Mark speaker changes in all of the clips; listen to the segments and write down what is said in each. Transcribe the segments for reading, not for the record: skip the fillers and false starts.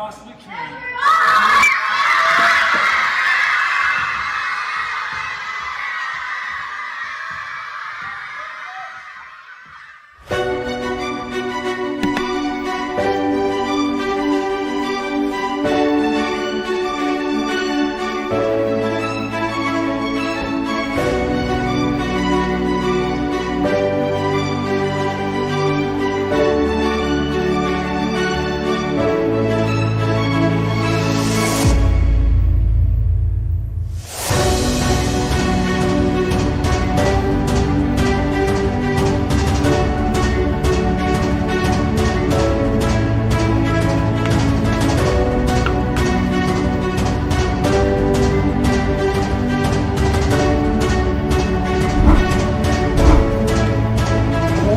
Speaker 1: possibly can.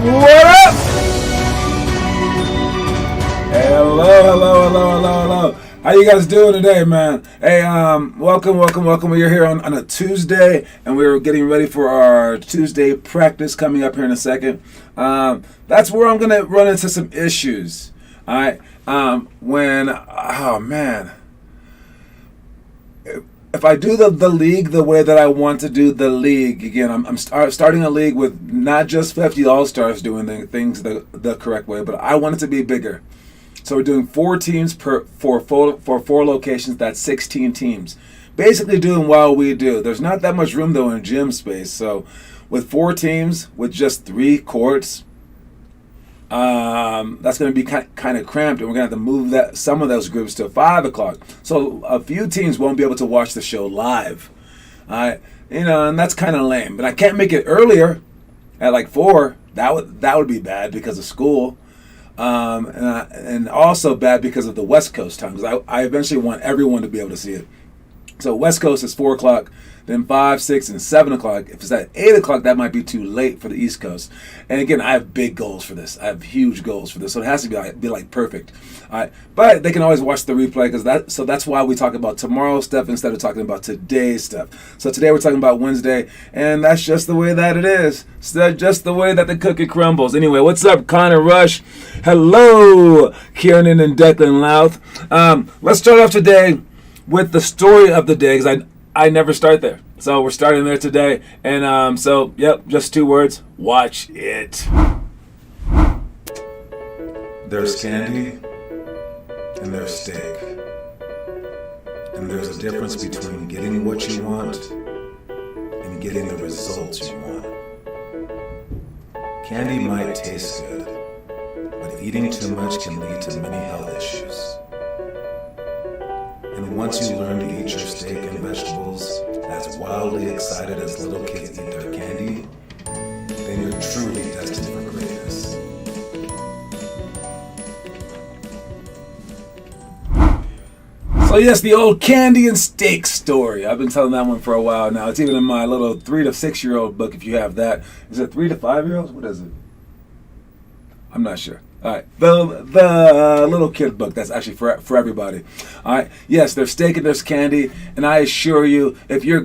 Speaker 1: What up? Hello. How you guys doing today, man? Hey, welcome. We're here on a Tuesday, and we're getting ready for our Tuesday practice coming up here in a second. That's where I'm gonna run into some issues. All right. If I do the league the way that I want to do the league, again, I'm starting a league with not just 50 All-Stars doing things the correct way, but I want it to be bigger. So we're doing 4 teams for 4 locations. That's 16 teams. Basically doing what we do. There's not that much room, though, in gym space. So with 4 teams, with just 3 courts, that's going to be kind of cramped, and we're going to have to move some of those groups to 5 o'clock. So a few teams won't be able to watch the show live. And that's kind of lame. But I can't make it earlier at like 4. That would be bad because of school. And also bad because of the West Coast time, because I eventually want everyone to be able to see it. So West Coast is 4 o'clock, then 5, 6, and 7 o'clock. If it's at 8 o'clock, that might be too late for the East Coast. And again, I have big goals for this. I have huge goals for this, so it has to be like perfect. All right, but they can always watch the replay so that's why we talk about tomorrow's stuff instead of talking about today's stuff. So today we're talking about Wednesday, and that's just the way that it is. So just the way that the cookie crumbles. Anyway, what's up, Connor Rush? Hello, Kieran and Declan Louth. Let's start off today with the story of the day, because I never start there. So we're starting there today. And just 2 words. Watch it.
Speaker 2: There's candy and there's steak. And there's a difference between getting what you want and getting the results you want. Candy might taste good, but eating too much can lead to many health issues. And once you learn to eat your steak and vegetables as wildly excited as little kids eat their candy, then you're truly destined for greatness.
Speaker 1: So yes, the old candy and steak story. I've been telling that one for a while now. It's even in my little 3 to 6-year-old book, if you have that. Is it 3 to 5-year-olds? What is it? I'm not sure. All right, the little kid book that's actually for everybody. All right, yes, there's steak and there's candy, and I assure you, if you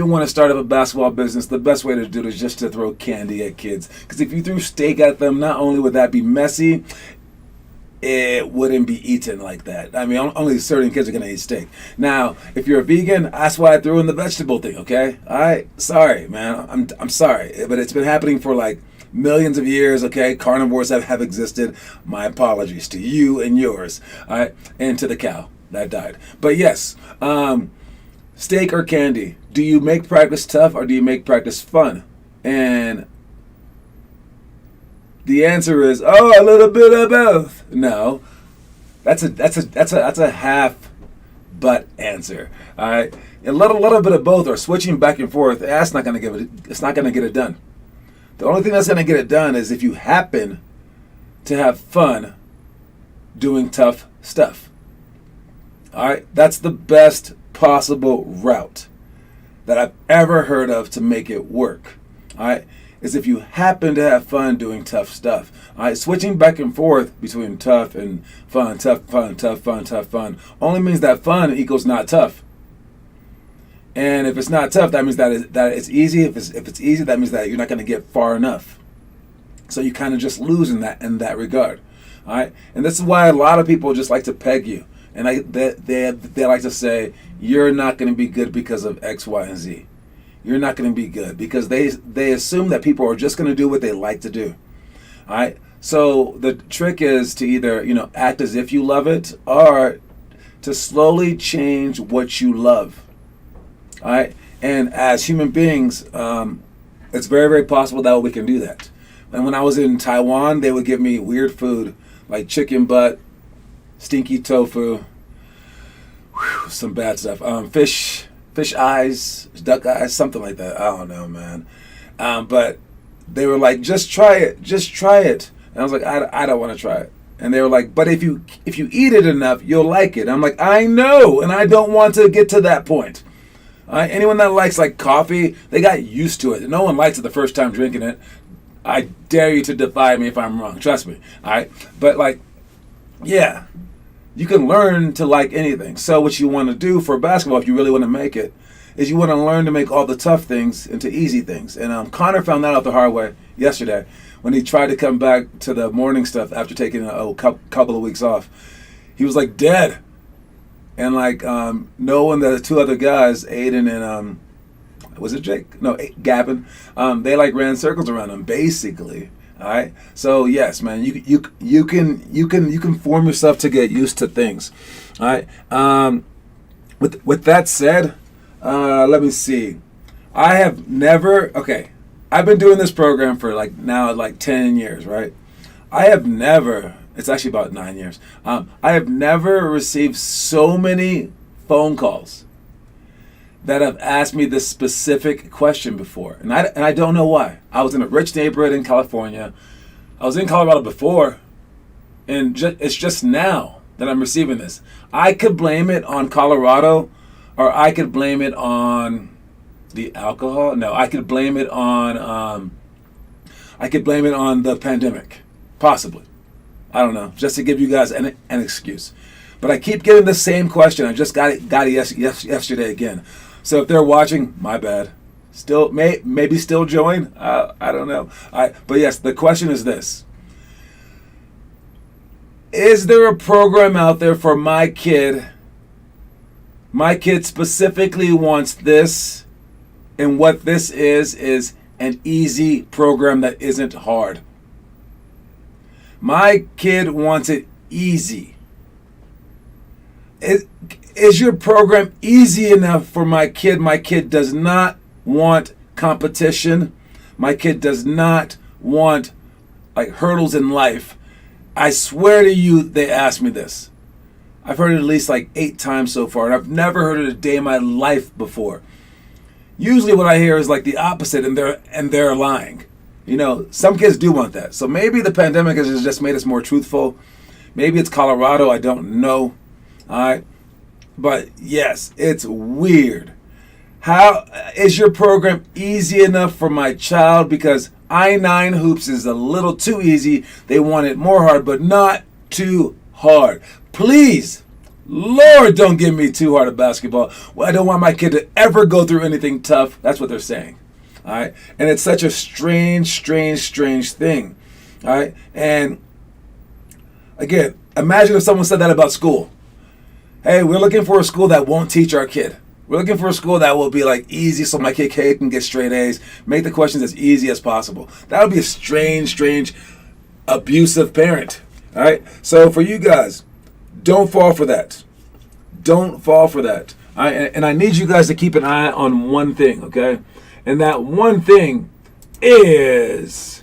Speaker 1: want to start up a basketball business, the best way to do it is just to throw candy at kids. Because if you threw steak at them, not only would that be messy, it wouldn't be eaten like that. I mean, only certain kids are gonna eat steak. Now, if you're a vegan, that's why I threw in the vegetable thing. Okay, all right, sorry, man, I'm sorry, but it's been happening for like millions of years. Okay, carnivores have existed. My apologies to you and yours. All right, and to the cow that died. But yes, steak or candy? Do you make practice tough or do you make practice fun? And the answer is a little bit of both. No, that's a half butt answer. All right, a little bit of both or switching back and forth. That's not gonna give it. It's not gonna get it done. The only thing that's going to get it done is if you happen to have fun doing tough stuff. All right? That's the best possible route that I've ever heard of to make it work. All right? Is if you happen to have fun doing tough stuff. All right? Switching back and forth between tough and fun, tough, fun, tough, fun, tough, fun only means that fun equals not tough. And if it's not tough, that means that it's easy. If it's easy, that means that you're not going to get far enough. So you kind of just lose in that regard. All right? And this is why a lot of people just like to peg you. And they like to say, you're not going to be good because of X, Y, and Z. You're not going to be good because they assume that people are just going to do what they like to do. All right. So the trick is to either, act as if you love it, or to slowly change what you love. All right. And as human beings, it's very, very possible that we can do that. And when I was in Taiwan, they would give me weird food like chicken butt, stinky tofu, some bad stuff, fish eyes, duck eyes, something like that. I don't know, man. But they were like, just try it. And I was like, I don't want to try it. And they were like, but if you eat it enough, you'll like it. And I'm like, I know, and I don't want to get to that point. Anyone that likes like coffee, they got used to it. No one likes it the first time drinking it. I dare you to defy me if I'm wrong. Trust me. All right, but like, yeah, you can learn to like anything. So what you want to do for basketball, if you really want to make it, is you want to learn to make all the tough things into easy things. And Connor found that out the hard way yesterday when he tried to come back to the morning stuff after taking a couple of weeks off. He was like dead. And like Noah and the two other guys, Aiden and was it Jake? No, Gavin. They like ran circles around him basically. All right. So yes, man, you can form yourself to get used to things. All right. With that said, let me see. I have never. Okay, I've been doing this program for like 10 years, right? I have never. It's actually about 9 years. I have never received so many phone calls that have asked me this specific question before, and I don't know why. I was in a rich neighborhood in California. I was in Colorado before, and it's just now that I'm receiving this. I could blame it on Colorado, or I could blame it on the alcohol. No, I could blame it on the pandemic, possibly. I don't know, just to give you guys an excuse. But I keep getting the same question. I just got it yesterday again. So if they're watching, my bad. Still, maybe still join. I don't know. But yes, the question is this: is there a program out there for my kid? My kid specifically wants this, and what this is an easy program that isn't hard. My kid wants it easy. Is your program easy enough for my kid? My kid does not want competition. My kid does not want like hurdles in life. I swear to you, they asked me this. I've heard it at least like 8 times so far, and I've never heard it a day in my life before. Usually what I hear is like the opposite, and they're lying. Some kids do want that. So maybe the pandemic has just made us more truthful. Maybe it's Colorado. I don't know. All right. But yes, it's weird. How is your program easy enough for my child? Because I-9 hoops is a little too easy. They want it more hard, but not too hard. Please, Lord, don't give me too hard at basketball. Well, I don't want my kid to ever go through anything tough. That's what they're saying. All right. And it's such a strange thing. All right. And again, imagine if someone said that about school. Hey, we're looking for a school that won't teach our kid. We're looking for a school that will be like easy so my kid can get straight A's. Make the questions as easy as possible. That would be a strange, abusive parent. All right. So for you guys, don't fall for that. Don't fall for that. All right. And I need you guys to keep an eye on one thing, okay? And that one thing is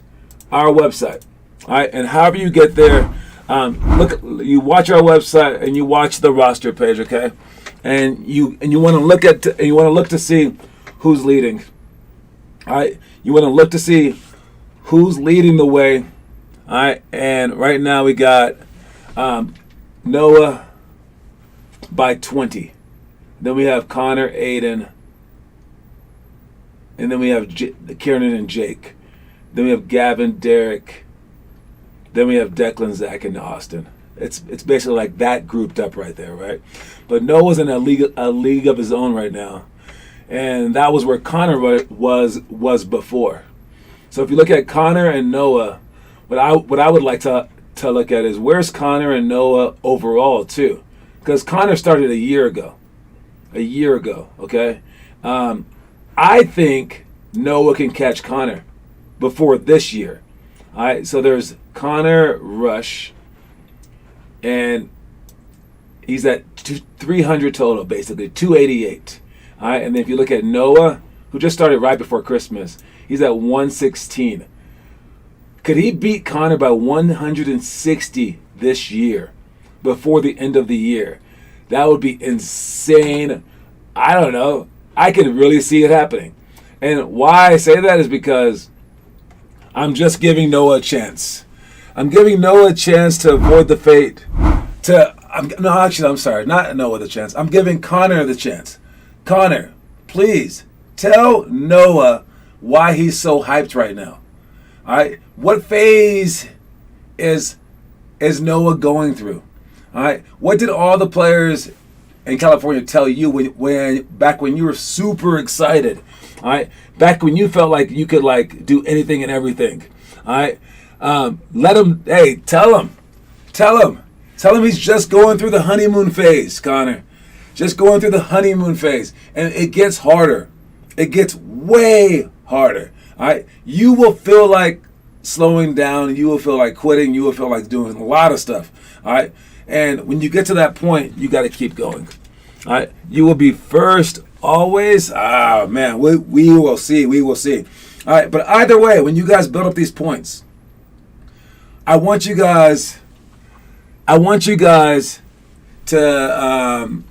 Speaker 1: our website. All right. And however you get there, you watch our website and you watch the roster page, okay? And you want to look to see who's leading. All right. You want to look to see who's leading the way. All right. And right now we got Noah by 20. Then we have Connor, Aiden. And then we have Kieran and Jake. Then we have Gavin, Derek. Then we have Declan, Zach, and Austin. It's basically like that grouped up right there, right? But Noah's in a league of his own right now. And that was where Connor was before. So if you look at Connor and Noah, what I would like to look at is where's Connor and Noah overall too? because Connor started a year ago. Okay? I think Noah can catch Connor before this year. All right, so there's Connor Rush, and he's at 300 total, basically 288. All right, and then if you look at Noah, who just started right before Christmas, he's at 116. Could he beat Connor by 160 this year before the end of the year? That would be insane. I don't know. I can really see it happening. And why I say that is because I'm just giving Noah a chance. I'm giving Noah a chance to avoid the fate. I'm sorry, not Noah the chance. I'm giving Connor the chance. Connor, please tell Noah why he's so hyped right now. All right, what phase is Noah going through? All right, what did all the players in California tell you when back when you were super excited? All right, back when you felt like you could like do anything and everything. All right, let him. Hey, tell him he's just going through the honeymoon phase, Connor. Just going through the honeymoon phase, and it gets harder. It gets way harder. All right, you will feel like slowing down. You will feel like quitting. You will feel like doing a lot of stuff. All right, and when you get to that point, you got to keep going. All right, you will be first always. Ah, man, we will see. We will see. All right, but either way, when you guys build up these points, I want you guys to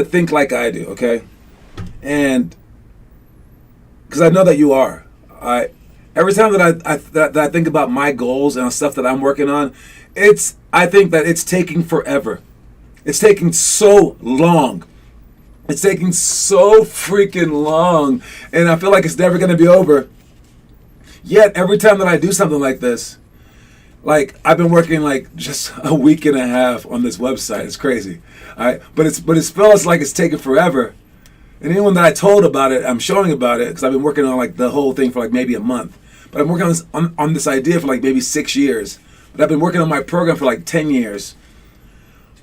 Speaker 1: think like I do, okay? And because I know that you are. Every time that I think about my goals and stuff that I'm working on, I think that it's taking forever. It's taking so long. It's taking so freaking long, and I feel like it's never going to be over. Yet every time that I do something like this, like I've been working like just a week and a half on this website. It's crazy, all right? But it feels like it's taking forever. And anyone that I told about it, I'm showing about it because I've been working on like the whole thing for like maybe a month. But I'm working on this idea for like maybe 6 years. But I've been working on my program for like 10 years.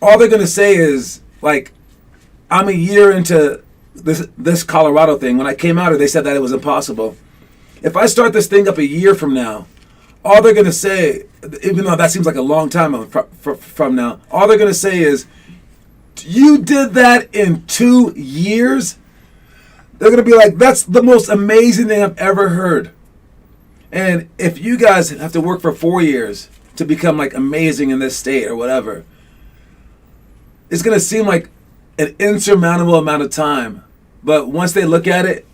Speaker 1: All they're gonna say is like, I'm a year into this Colorado thing. When I came out, they said that it was impossible. If I start this thing up a year from now, all they're going to say, even though that seems like a long time from now, all they're going to say is, you did that in 2 years? They're going to be like, that's the most amazing thing I've ever heard. And if you guys have to work for 4 years to become like amazing in this state or whatever, it's going to seem like an insurmountable amount of time. But once they look at it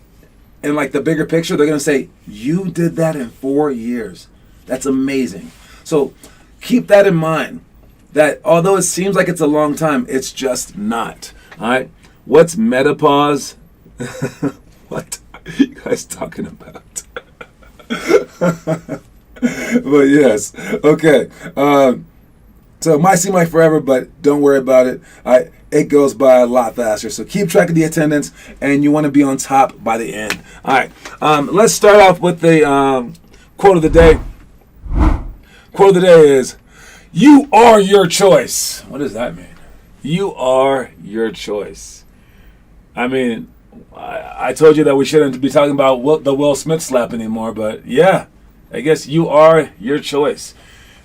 Speaker 1: in like the bigger picture, they're going to say, you did that in 4 years. That's amazing. So keep that in mind, that although it seems like it's a long time, it's just not. All right? What's menopause? What are you guys talking about? But yes. Okay. So it might seem like forever, but don't worry about it. It goes by a lot faster. So keep track of the attendance, and you want to be on top by the end. All right. Let's start off with the quote of the day. Quote of the day is, you are your choice. What does that mean? You are your choice. I mean, I told you that we shouldn't be talking about the Will Smith slap anymore, but yeah, I guess you are your choice.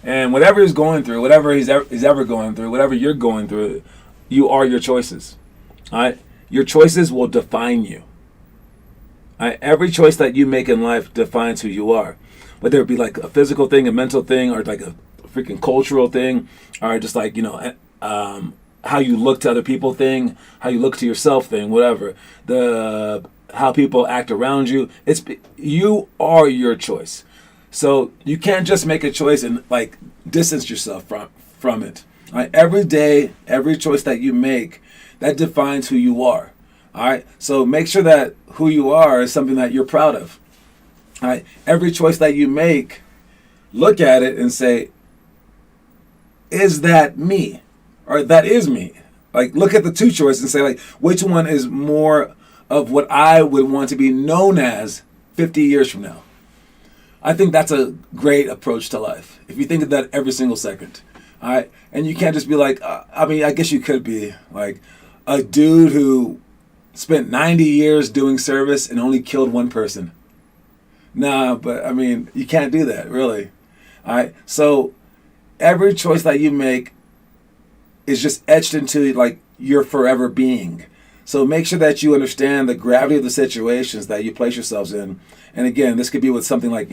Speaker 1: And whatever he's going through, whatever he's ever going through, whatever you're going through, you are your choices. All right? Your choices will define you. All right? Every choice that you make in life defines who you are. Whether it be like a physical thing, a mental thing, or like a freaking cultural thing, or just like, how you look to other people thing, how you look to yourself thing, whatever. How people act around you. You are your choice. So you can't just make a choice and like distance yourself from it. All right? Every day, every choice that you make, that defines who you are. All right. So make sure that who you are is something that you're proud of. All right. Every choice that you make, look at it and say, is that me? Or that is me. Like look at the two choices and say like, which one is more of what I would want to be known as 50 years from now? I think that's a great approach to life. If you think of that every single second. All right, and you can't just be like, I mean, I guess you could be like a dude who spent 90 years doing service and only killed one person. Nah, but I mean, you can't do that, really. All right, so every choice that you make is just etched into like your forever being. So make sure that you understand the gravity of the situations that you place yourselves in. And again, this could be with something like,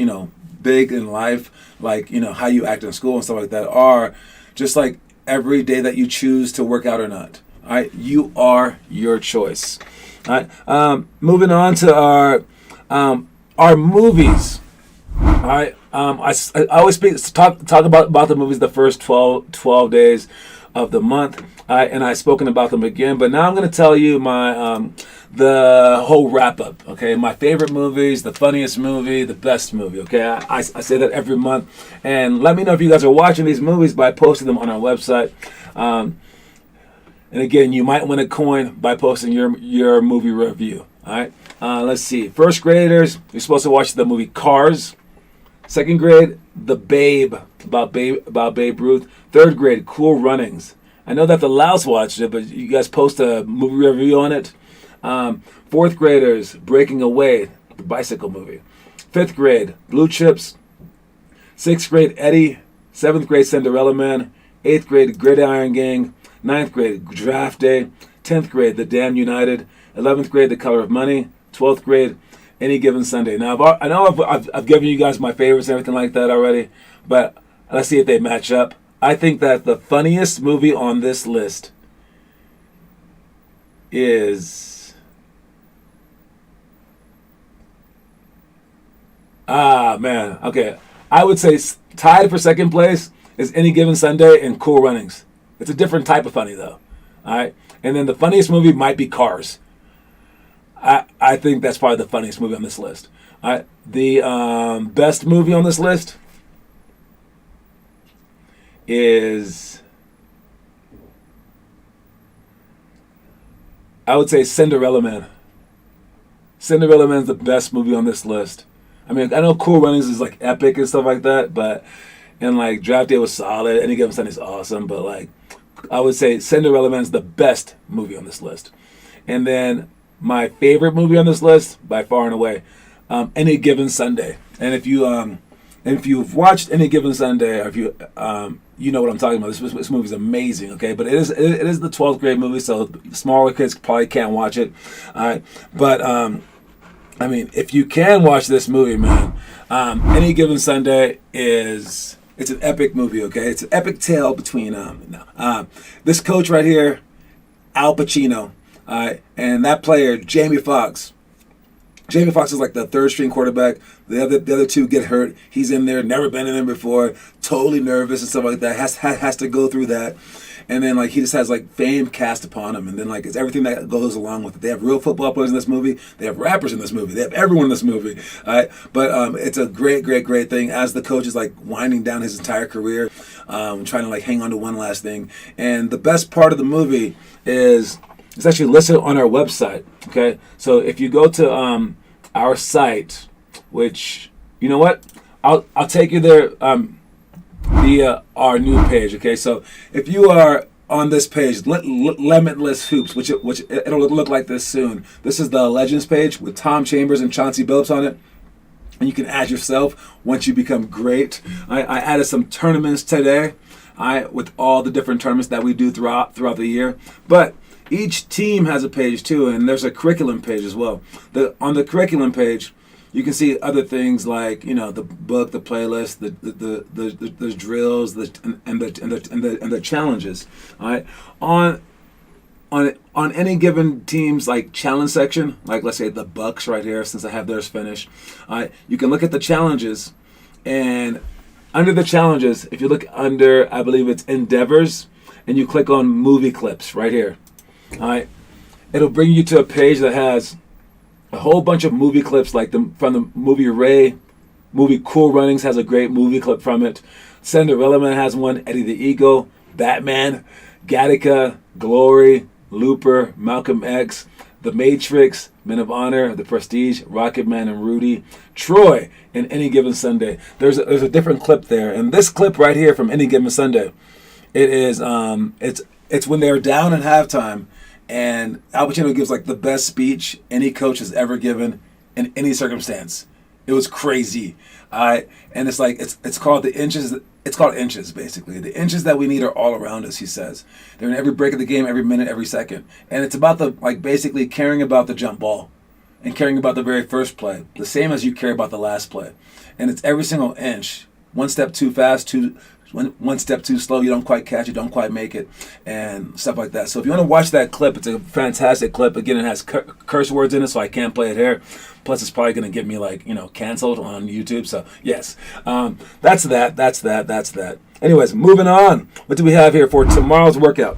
Speaker 1: big in life, like, how you act in school and stuff like that, or just like every day that you choose to work out or not. All right, you are your choice. All right, moving on to our movies. All right, I always talk about the movies the first 12 days of the month, and I've spoken about them again, but now I'm going to tell you my the whole wrap up. Okay, my favorite movies, the funniest movie, the best movie. Okay, I say that every month, and let me know if you guys are watching these movies by posting them on our website. And again, you might win a coin by posting your movie review. All right, let's see. First graders, you're supposed to watch the movie Cars. Second grade, The Babe, about Babe Ruth. Third grade, Cool Runnings. I know that the Louse watched it, but you guys post a movie review on it. Fourth graders, Breaking Away, the bicycle movie. Fifth grade, Blue Chips. Sixth grade, Eddie. Seventh grade, Cinderella Man. Eighth grade, Gridiron Gang. Ninth grade, Draft Day. 10th grade, The Damn United. 11th grade, The Color of Money. 12th grade, Any Given Sunday. Now, I know I've given you guys my favorites and everything like that already, but let's see if they match up. I think that the funniest movie on this list is... man. Okay. I would say tied for second place is Any Given Sunday and Cool Runnings. It's a different type of funny, though. All right? And then the funniest movie might be Cars. I think that's probably the funniest movie on this list. All right? The best movie on this list is... I would say Cinderella Man. Cinderella Man's the best movie on this list. I mean, I know Cool Runnings is like epic and stuff like that, and like Draft Day was solid. Any Given Sunday is awesome, but like I would say Cinderella Man's the best movie on this list. And then my favorite movie on this list, by far and away, Any Given Sunday. And if you've watched Any Given Sunday, or if you you know what I'm talking about. This movie's amazing, okay? But it is the 12th grade movie, so smaller kids probably can't watch it. All right, but I mean, if you can watch this movie, man, Any Given Sunday it's an epic movie, okay? It's an epic tale between this coach right here, Al Pacino, and that player, Jamie Foxx. Jamie Foxx is like the third string quarterback. The other two get hurt. He's in there, never been in there before, totally nervous and stuff like that. Has to go through that. And then like he just has like fame cast upon him, and then like it's everything that goes along with it. They have real football players in this movie. They have rappers in this movie. They have everyone in this movie. All right, but it's a great thing as the coach is like winding down his entire career, trying to like hang on to one last thing. And the best part of the movie is it's actually listed on our website. Okay, so if you go to our site, which you know what, I'll take you there. Via our new page, okay? So if you are on this page, Limitless Hoops, which it'll look like this soon. This is the Legends page with Tom Chambers and Chauncey Billups on it. And you can add yourself once you become great. I added some tournaments today, with all the different tournaments that we do throughout the year. But each team has a page too, and there's a curriculum page as well. On the curriculum page, you can see other things like the book, the playlist, the drills, and the challenges. All right, on any given team's like challenge section, like let's say the Bucks right here, since I have theirs finished. All right, you can look at the challenges, and under the challenges, if you look under, I believe it's endeavors, and you click on movie clips right here. All right, it'll bring you to a page that has a whole bunch of movie clips, like from the movie Ray. Movie Cool Runnings has a great movie clip from it. Cinderella Man has one. Eddie the Eagle, Batman, Gattaca, Glory, Looper, Malcolm X, The Matrix, Men of Honor, The Prestige, Rocket Man and Rudy, Troy, and Any Given Sunday. There's a different clip there, and this clip right here from Any Given Sunday It is. It's when they're down in halftime, and Al Pacino gives like the best speech any coach has ever given in any circumstance. It was crazy. And it's like it's called the inches. It's called inches, basically. The inches that we need are all around us, he says. They're in every break of the game, every minute, every second. And it's about basically caring about the jump ball and caring about the very first play, the same as you care about the last play. And it's every single inch. One step too fast, one step too slow, you don't quite catch it, don't quite make it, and stuff like that. So if you want to watch that clip, it's a fantastic clip. Again, it has curse words in it, so I can't play it here. Plus, it's probably going to get me canceled on YouTube. So yes, that's that. Anyways, moving on. What do we have here for tomorrow's workout?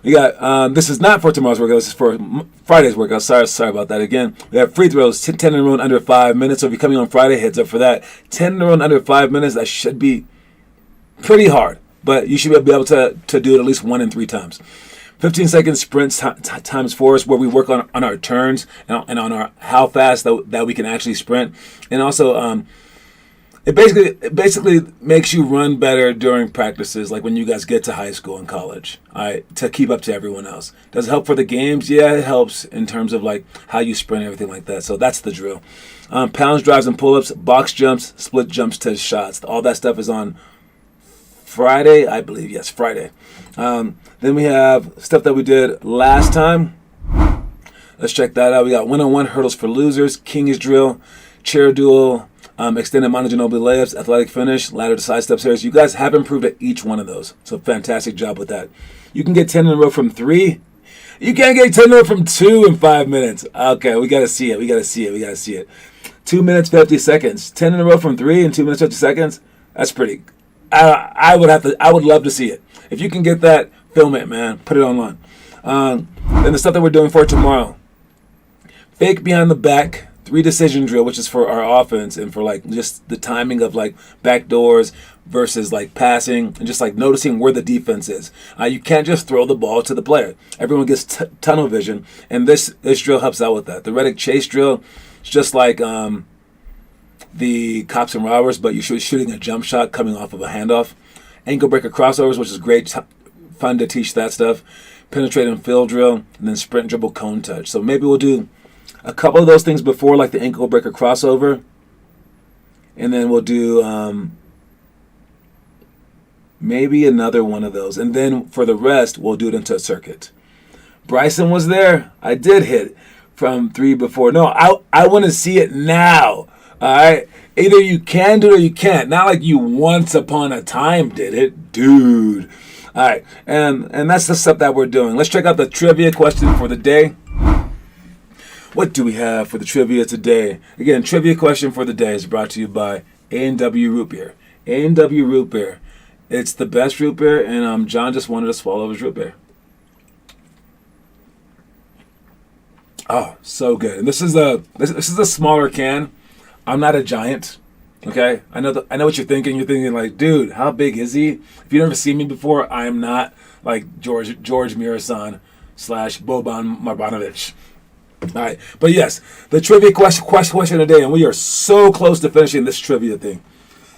Speaker 1: We got, this is not for tomorrow's workout, this is for Friday's workout. Sorry about that again. We have free throws, 10 in a row in under 5 minutes. So if you're coming on Friday, heads up for that. 10 in a row in under 5 minutes, that should be pretty hard. But you should be able to do it at least 1 in 3 times. 15-second sprints times 4 is where we work on our turns and on our how fast that we can actually sprint. And also, it basically makes you run better during practices, like when you guys get to high school and college, to keep up to everyone else. Does it help for the games? Yeah, it helps in terms of like how you sprint and everything like that. So that's the drill. Pounds, drives, and pull-ups, box jumps, split jumps to shots. All that stuff is on Friday, I believe. Yes, Friday. Then we have stuff that we did last time. Let's check that out. We got one-on-one hurdles for losers, King's drill, chair duel, extended Manu Ginobili layups, athletic finish, ladder to side step series. You guys have improved at each one of those. So fantastic job with that. You can get 10 in a row from 3. You can't get 10 in a row from 2 in 5 minutes. Okay, we got to see it. 2 minutes, 50 seconds. 10 in a row from 3 in 2 minutes, 50 seconds. That's pretty. I would love to see it. If you can get that, film it, man. Put it online. Then the stuff that we're doing for tomorrow. Fake behind the back. 3 decision drill, which is for our offense and for like just the timing of like back doors versus like passing and just like noticing where the defense is. You can't just throw the ball to the player. Everyone gets tunnel vision, and this drill helps out with that. The Reddick chase drill is just like the cops and robbers, but you're shooting a jump shot coming off of a handoff. Ankle breaker crossovers, which is great, fun to teach that stuff. Penetrate and fill drill, and then sprint, dribble, cone touch. So maybe we'll do a couple of those things before, like the ankle breaker crossover. And then we'll do maybe another one of those. And then for the rest, we'll do it into a circuit. Bryson was there. I did hit from 3 before. No, I want to see it now. All right? Either you can do it or you can't. Not like you once upon a time did it. Dude. All right. And that's the stuff that we're doing. Let's check out the trivia question for the day. What do we have for the trivia today? Again, trivia question for the day is brought to you by A&W Root Beer. A&W Root Beer. It's the best root beer, and John just wanted to swallow his root beer. Oh, so good. And this is a smaller can. I'm not a giant. Okay? I know what you're thinking. You're thinking like, dude, how big is he? If you've never seen me before, I am not like George Mirasan / Boban Marjanovic. All right, but yes, the trivia question today, and we are so close to finishing this trivia thing.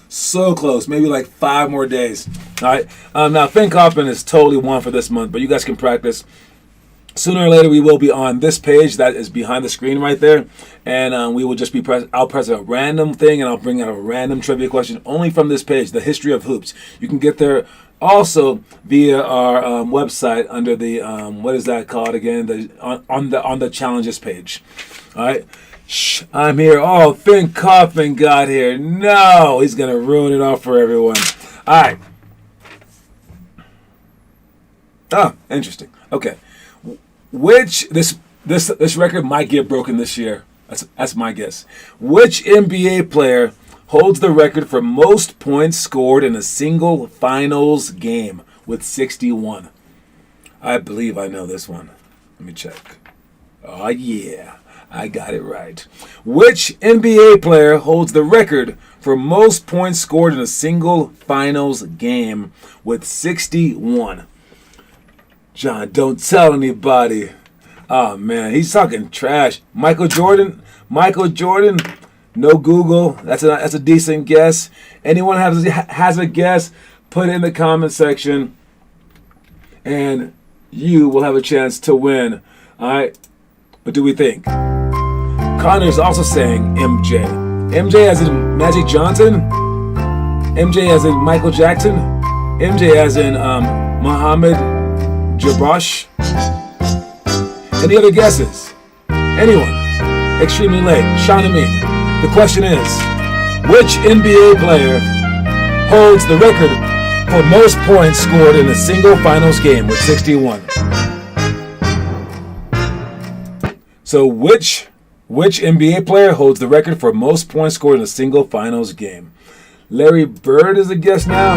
Speaker 1: So close, maybe like 5 more days. All right, now Finn Kaufman is totally won for this month, but you guys can practice. Sooner or later, we will be on this page that is behind the screen right there, and we will just be I'll press a random thing, and I'll bring out a random trivia question only from this page, the history of hoops. You can get there also via our website under the what is that called again? On the challenges page. All right. Shh, I'm here. Oh, Finn Kaufman got here. No, he's gonna ruin it all for everyone. All right. Oh, interesting. Okay. Which this record might get broken this year. That's my guess. Which NBA player holds the record for most points scored in a single finals game with 61? I believe I know this one. Let me check. Oh, yeah. I got it right. Which NBA player holds the record for most points scored in a single finals game with 61? John, don't tell anybody. Oh, man. He's talking trash. Michael Jordan? No Google. That's a decent guess. Anyone has a guess? put it in the comment section, and you will have a chance to win. All right? What do we think? Connor's also saying MJ. MJ as in Magic Johnson? MJ as in Michael Jackson? MJ as in Muhammad Jabrash? Any other guesses? Anyone? Extremely late. Sean and me. The question is, which NBA player holds the record for most points scored in a single finals game with 61? So which NBA player holds the record for most points scored in a single finals game? Larry Bird is a guess now?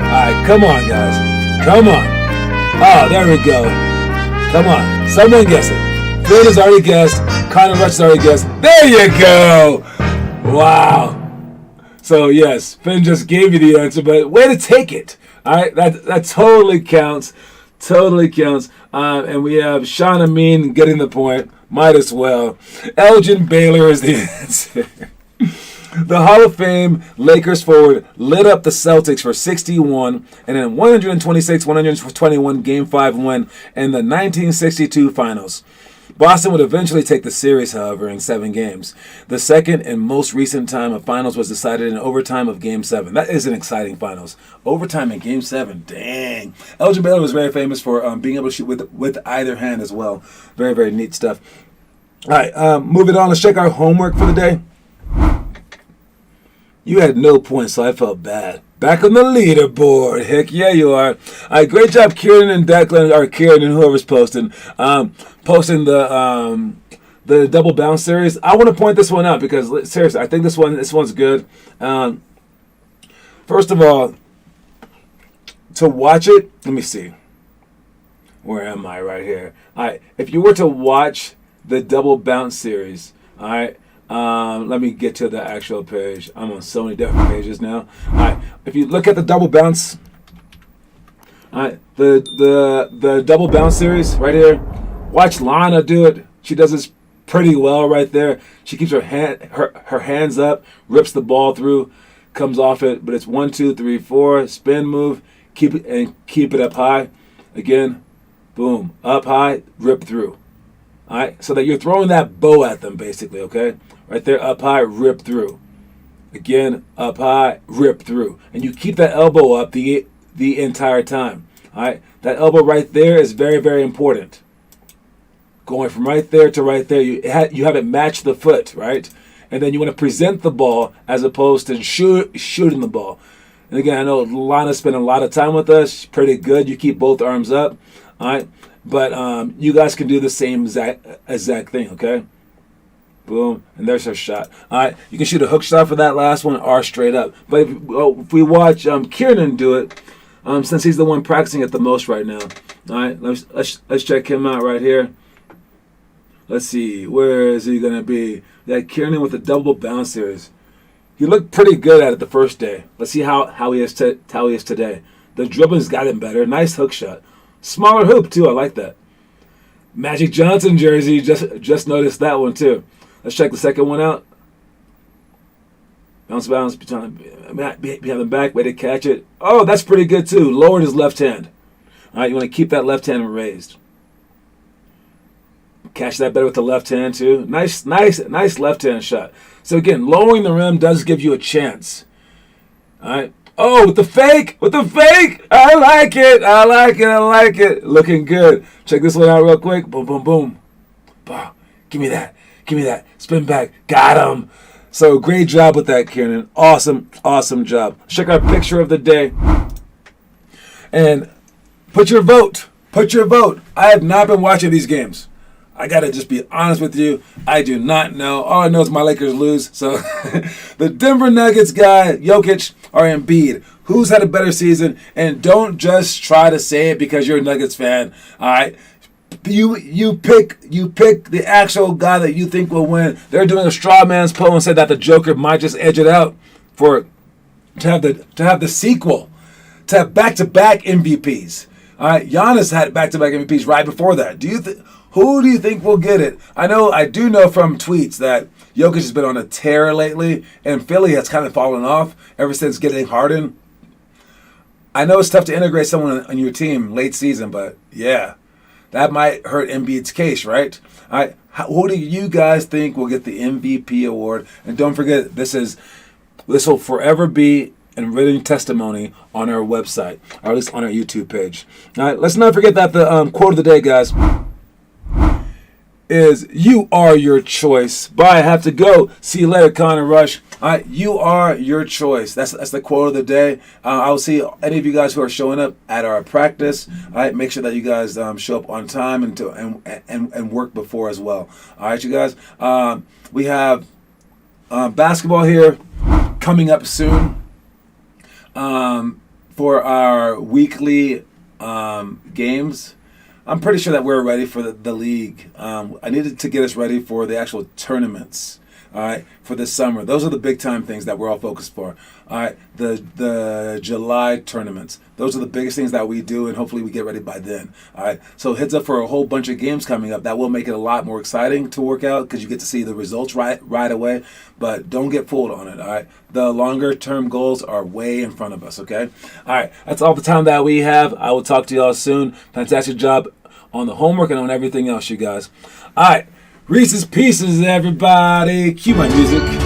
Speaker 1: Alright, come on guys. Come on. Oh, there we go. Come on. Someone guess it. Phil has already guessed. Connor Rush has already guessed. There you go. Wow. So yes, Finn just gave you the answer, but way to take it. All right, that totally counts. Totally counts. And we have Sean Amin getting the point. Might as well. Elgin Baylor is the answer. The Hall of Fame Lakers forward lit up the Celtics for 61 and then 126-121 Game 5 win in the 1962 Finals. Boston would eventually take the series, however, in 7 games. The second and most recent time a finals was decided in overtime of Game 7. That is an exciting finals. Overtime in Game 7. Dang. Elgin Baylor was very famous for being able to shoot with either hand as well. Very, very neat stuff. All right, moving on. Let's check our homework for the day. You had no points, so I felt bad. Back on the leaderboard. Heck yeah, you are. All right, great job, Kieran and Declan, or Kieran and whoever's posting. Posting the double bounce series. I want to point this one out because seriously, I think this one's good. First of all, to watch it, let me see. Where am I? Right here. All right, if you were to watch the double bounce series, all right. Let me get to the actual page. I'm on so many different pages now. All right, if you look at the double bounce, all right, the double bounce series right here. Watch Lana do it. She does this pretty well right there. She keeps her hands up, rips the ball through, comes off it, but it's 1, 2, 3, 4, spin move, keep it up high. Again, boom, up high, rip through. All right, so that you're throwing that bow at them, basically, okay? Right there, up high, rip through. Again, up high, rip through. And you keep that elbow up the entire time, all right? That elbow right there is very, very important. Going from right there to right there, you have it match the foot, right? And then you want to present the ball as opposed to shooting the ball. And again, I know Lana's spent a lot of time with us. She's pretty good. You keep both arms up, all right? But you guys can do the same exact thing, okay? Boom, and there's her shot. All right, you can shoot a hook shot for that last one or straight up. But if we watch Kieran do it, since he's the one practicing it the most right now. All right, let's check him out right here. Let's see, where is he gonna be? Yeah, Kieran with the double bounce series. He looked pretty good at it the first day. Let's see how he is today. The dribbling's got him better. Nice hook shot. Smaller hoop, too. I like that. Magic Johnson jersey. Just noticed that one, too. Let's check the second one out. Bounce, behind the back. Way to catch it. Oh, that's pretty good, too. Lowered his left hand. All right, you want to keep that left hand raised. Catch that better with the left hand, too. Nice left hand shot. So, again, lowering the rim does give you a chance. All right. Oh, with the fake! I like it! Looking good. Check this one out real quick. Boom, boom, boom. Bah. Give me that. Spin back. Got him. So, great job with that, Kieran. Awesome job. Check our picture of the day. And put your vote. I have not been watching these games. I got to just be honest with you. I do not know. All I know is my Lakers lose. So, the Denver Nuggets guy, Jokic, or Embiid, who's had a better season? And don't just try to say it because you're a Nuggets fan. All right? You pick the actual guy that you think will win. They're doing a straw man's poll and said that the Joker might just edge it out to have the sequel, to have back-to-back MVPs. All right? Giannis had back-to-back MVPs right before that. Who do you think will get it? I do know from tweets that Jokic has been on a tear lately, and Philly has kind of fallen off ever since getting Harden. I know it's tough to integrate someone on your team late season, but yeah, that might hurt Embiid's case, right? All right, who do you guys think will get the MVP award? And don't forget, this will forever be in written testimony on our website, or at least on our YouTube page. All right, let's not forget that the quote of the day, guys, is "You are your choice." Bye. I have to go. See you later, Connor Rush. All right, you are your choice. That's the quote of the day. I will see any of you guys who are showing up at our practice. All right, make sure that you guys show up on time and work before as well. All right, you guys. We have basketball here coming up soon for our weekly games. I'm pretty sure that we're ready for the league. I needed to get us ready for the actual tournaments, all right, for this summer. Those are the big time things that we're all focused for. All right, the July tournaments. Those are the biggest things that we do, and hopefully we get ready by then. All right, so heads up for a whole bunch of games coming up. That will make it a lot more exciting to work out because you get to see the results right away. But don't get fooled on it. All right, the longer term goals are way in front of us. Okay, all right, that's all the time that we have. I will talk to y'all soon. Fantastic job on the homework and on everything else, you guys. All right, Reese's Pieces, everybody. Cue my music.